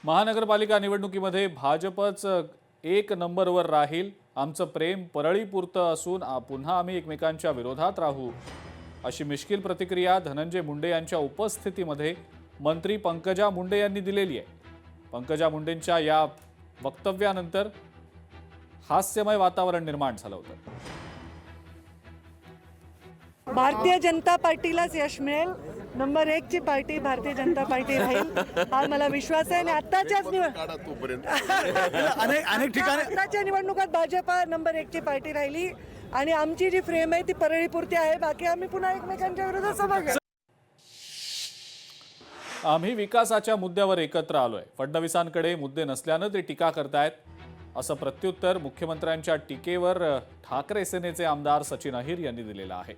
महानगरपालिका निवडणुकीमध्ये भाजपच एक नंबरवर राहील। आमचं प्रेम परळीपुरतं असून पुन्हा आम्ही एकमेकांच्या विरोधात राहू, अशी मिश्किल प्रतिक्रिया धनंजय मुंडे यांच्या उपस्थितीमध्ये मंत्री पंकजा मुंडे यांनी दिलेली आहे। पंकजा मुंडेंच्या या वक्तव्यानंतर हास्यमय वातावरण निर्माण झालं होतं। भारतीय जनता पार्टीलाच यश मिळेल। नंबर 1 ची पार्टी भारतीय जनता पार्टी राहील, हा मला विश्वास आहे। आणि आताच्याच अनेक ठिकाणी आताच्या निवडणुकात भाजपा नंबर 1 ची पार्टी राहिली आणि आमची जी फ्रेम आहे ती परळीपुरती आहे। बाकी आम्ही पुन्हा एकमेकांच्या विरोधात सभा घेऊ। आम्ही विकासाच्या मुद्द्यावर एकत्र आलोय। फडणवीसांकडे मुद्दे नसल्यानं ते टीका करतायत, असं प्रत्युत्तर मुख्यमंत्र्यांच्या टीकेवर ठाकरे सेनेचे आमदार सचिन अहिर यांनी दिलेलं आहे।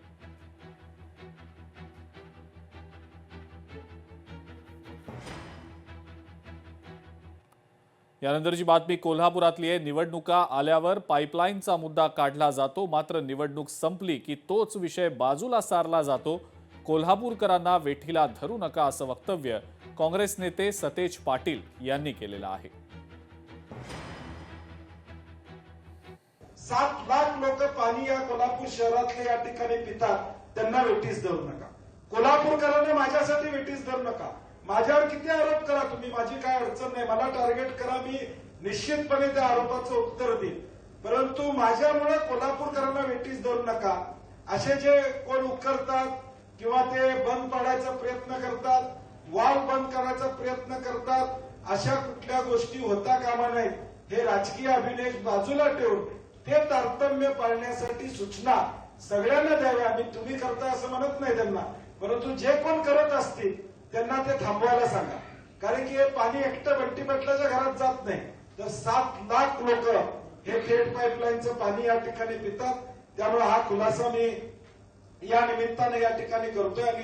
यानंतरची बातमी कोल्हापुरातली आहे। निवडणुका आल्यावर पाईपलाईनचा मुद्दा काढला जातो, मात्र निवडणूक संपली की तोच विषय बाजूला सारला जातो। कोल्हापूरकरांना वेठीला धरू नका, असं वक्तव्य काँग्रेस नेते सतेज पाटील यांनी केलेलं आहे। 7 लाख लोक पाणी या कोल्हापूर शहरातले या ठिकाणी पितात, त्यांना वेठीस धरू नका। कोल्हापूरकरांना माझ्यासाठी वेठीस धरू नका। माझ्यावर किती आरोप करा तुम्ही, माझी काय अडचण नाही, मला टार्गेट करा, मी निश्चितपणे त्या आरोपाचं उत्तर देईन। परंतु माझ्यामुळे कोल्हापूरकरांना वेठीस धरू नका। असे जे कोण उकरतात किंवा ते बंद पाडायचा प्रयत्न करतात, वाल बंद करायचा प्रयत्न करतात, अशा कुठल्या गोष्टी होता कामा नाहीत। हे राजकीय अभिनय बाजूला ठेवून ते तारतम्य पाळण्यासाठी सूचना सगळ्यांना द्याव्या। आम्ही तुम्ही करता असं म्हणत नाही त्यांना, परंतु जे कोण करत असतील त्यांना ते थांबवायला सांगा। कारण की हे पाणी एकटं बंटी पाटलाच्या घरात जात नाही, तर 7 लाख लोक हे थेट पाईपलाईनचं पाणी या ठिकाणी पितात। त्यामुळे हा खुलासा मी या निमित्ताने या ठिकाणी करतोय।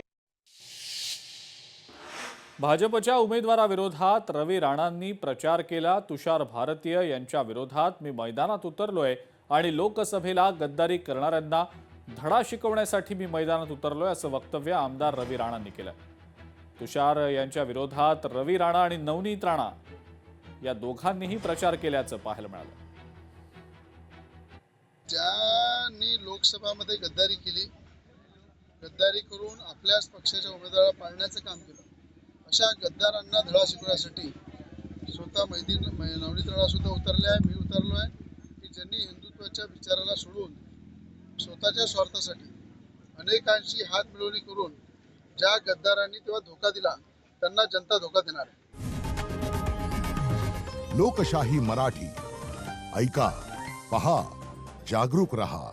भाजपच्या उमेदवाराविरोधात रवी राणांनी प्रचार केला। तुषार भारतीय यांच्या विरोधात मी मैदानात उतरलोय आणि लोकसभेला गद्दारी करणाऱ्यांना धडा शिकवण्यासाठी मी मैदानात उतरलोय, असं वक्तव्य आमदार रवी राणांनी केलं। तुषार यांच्या विरोधात रवी राणा आणि नवनीत राणा या दोघांनीही प्रचार केल्याचं पाहायला मिळालं। ज्यांनी लोकसभामध्ये गद्दारी केली, गद्दारी करून आपल्याच पक्षाच्या उमेदवाराला पाळण्याचं काम केलं, अशा गद्दारांना धडा शिकवण्यासाठी स्वतः नवनीत राणा सुद्धा उतरले आहे, मी उतरलो आहे की ज्यांनी हिंदुत्वाच्या विचाराला सोडून स्वतःच्या स्वार्थासाठी अनेकांशी हात मिळवणी करून ज्या गद्दारांनी तेव्हा धोका दिला, त्यांना जनता धोका देणार आहे। लोकशाही मराठी ऐका, पहा, जागरूक रहा।